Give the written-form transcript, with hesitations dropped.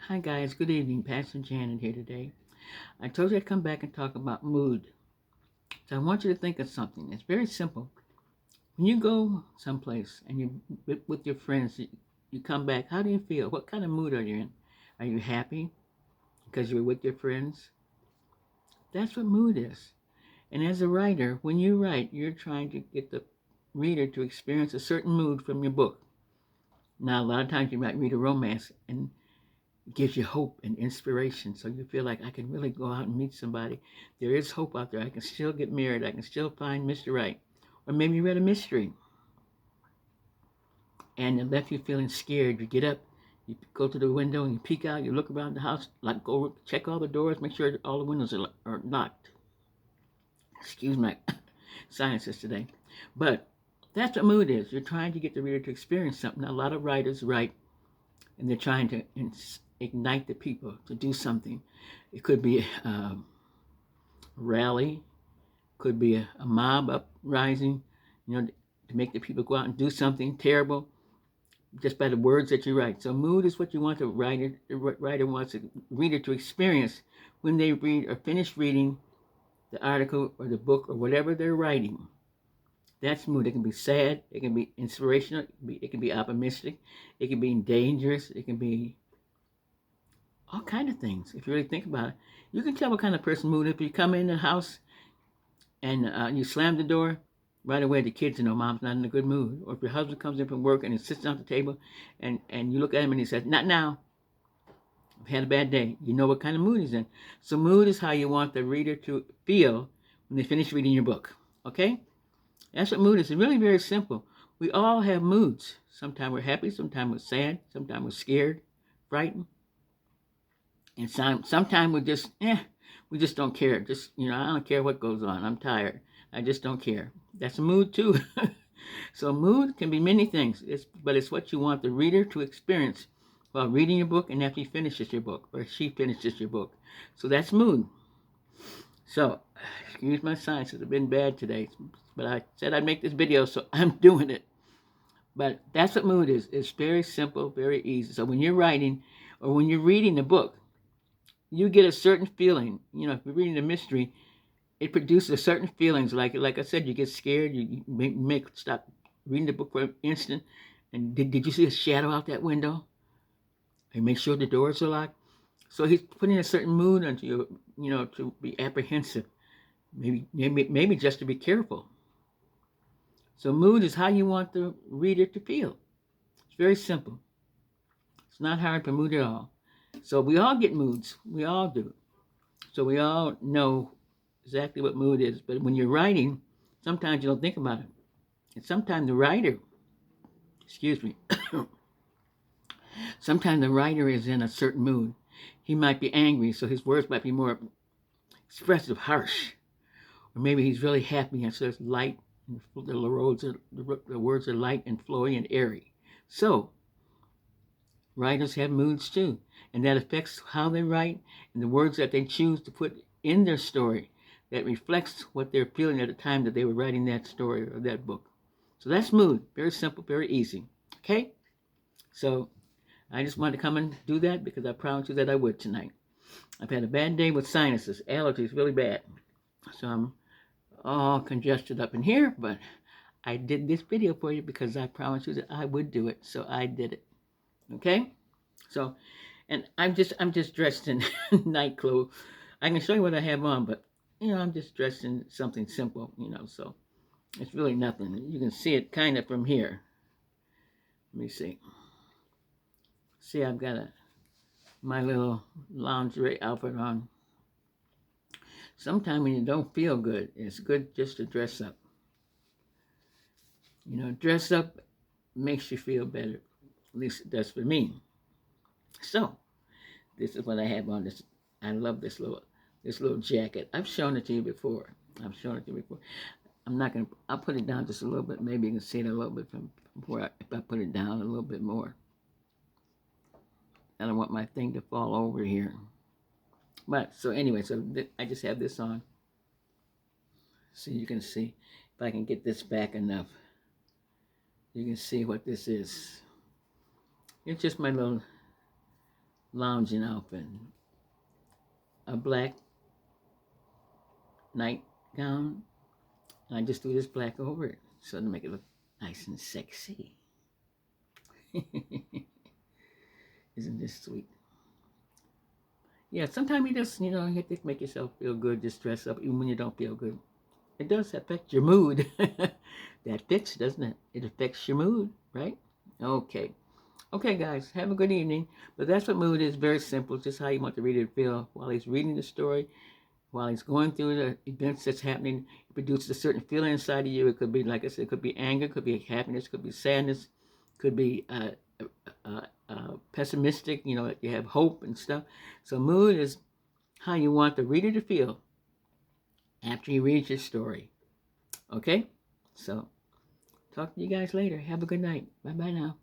Hi guys, good evening. Pastor Janet here today. I told you I'd come back and talk about mood. So I want you to think of something. It's very simple. When you go someplace and you with your friends, you come back. How do you feel? What kind of mood are you in? Are you happy because you're with your friends? That's what mood is. And as a writer, when you write, you're trying to get the reader to experience a certain mood from your book. Now, a lot of times you might read a romance and it gives you hope and inspiration. So you feel like I can really go out and meet somebody. There is hope out there. I can still get married. I can still find Mr. Right. Or maybe you read a mystery and it left you feeling scared. You get up, you go to the window and you peek out. You look around the house, like go check all the doors, make sure all the windows are locked. Excuse my sinuses today. But that's what mood is. You're trying to get the reader to experience something. Now, a lot of writers write and they're trying to ignite the people to do something. It could be a rally, could be a mob uprising, to make the people go out and do something terrible just by the words that you write. So mood is what you want the writer wants the reader to experience when they read or finish reading the article or the book or whatever they're writing. That's mood. It can be sad, it can be inspirational, it can be optimistic, it can be dangerous, it can be all kind of things. If you really think about it, you can tell what kind of person mood. If you come in the house and you slam the door, right away the kids know mom's not in a good mood. Or if your husband comes in from work and he sits down at the table, and you look at him and he says, "Not now. I've had a bad day." You know what kind of mood he's in. So mood is how you want the reader to feel when they finish reading your book. Okay, that's what mood is. It's really very simple. We all have moods. Sometimes we're happy, sometimes we're sad, sometimes we're scared, frightened. And sometimes we just don't care. Just, I don't care what goes on. I'm tired. I just don't care. That's a mood too. So mood can be many things, but it's what you want the reader to experience while reading your book and after he finishes your book or she finishes your book. So that's mood. So, excuse my science, it's been bad today, but I said I'd make this video, so I'm doing it. But that's what mood is. It's very simple, very easy. So when you're writing or when you're reading the book, you get a certain feeling. If you're reading a mystery, it produces certain feelings. Like I said, you get scared. You make stop reading the book for an instant. And did you see a shadow out that window? And make sure the doors are locked. So he's putting a certain mood into you, to be apprehensive. Maybe just to be careful. So mood is how you want the reader to feel. It's very simple. It's not hard for mood at all. So we all get moods. We all do. So we all know exactly what mood is. But when you're writing, sometimes you don't think about it. And sometimes the writer, excuse me, sometimes the writer is in a certain mood. He might be angry, so his words might be more expressive, harsh. Or maybe he's really happy and so it's light. And the words are light and flowy and airy. So writers have moods too. And that affects how they write and the words that they choose to put in their story that reflects what they're feeling at the time that they were writing that story or that book. So that's mood. Very simple, very easy. Okay? So I just wanted to come and do that because I promised you that I would tonight. I've had a bad day with sinuses, allergies, really bad. So I'm all congested up in here, but I did this video for you because I promised you that I would do it. So I did it. Okay? So, and I'm just dressed in night clothes. I can show you what I have on, but I'm just dressed in something simple, so it's really nothing. You can see it kind of from here. Let me see. See, I've got my little lingerie outfit on. Sometimes when you don't feel good, it's good just to dress up. Dress up makes you feel better. At least it does for me. So, this is what I have on. This I love this little jacket. I've shown it to you before. I'm not gonna. I'll put it down just a little bit. Maybe you can see it a little bit from where if I put it down a little bit more. I don't want my thing to fall over here. But so anyway, I just have this on, so you can see if I can get this back enough. You can see what this is. It's just my little lounging outfit, a black nightgown. I just do this black over it so to make it look nice and sexy. Isn't this sweet? Yeah, sometimes you just, you have to make yourself feel good, just dress up even when you don't feel good. It does affect your mood. That fits, doesn't it? It affects your mood, right? Okay. Okay, guys, have a good evening. But that's what mood is, very simple, just how you want the reader to feel while he's reading the story, while he's going through the events that's happening. It produces a certain feeling inside of you. It could be, like I said, it could be anger, it could be happiness, it could be sadness, it could be pessimistic, you have hope and stuff. So mood is how you want the reader to feel after you read your story. Okay? So, talk to you guys later. Have a good night. Bye-bye now.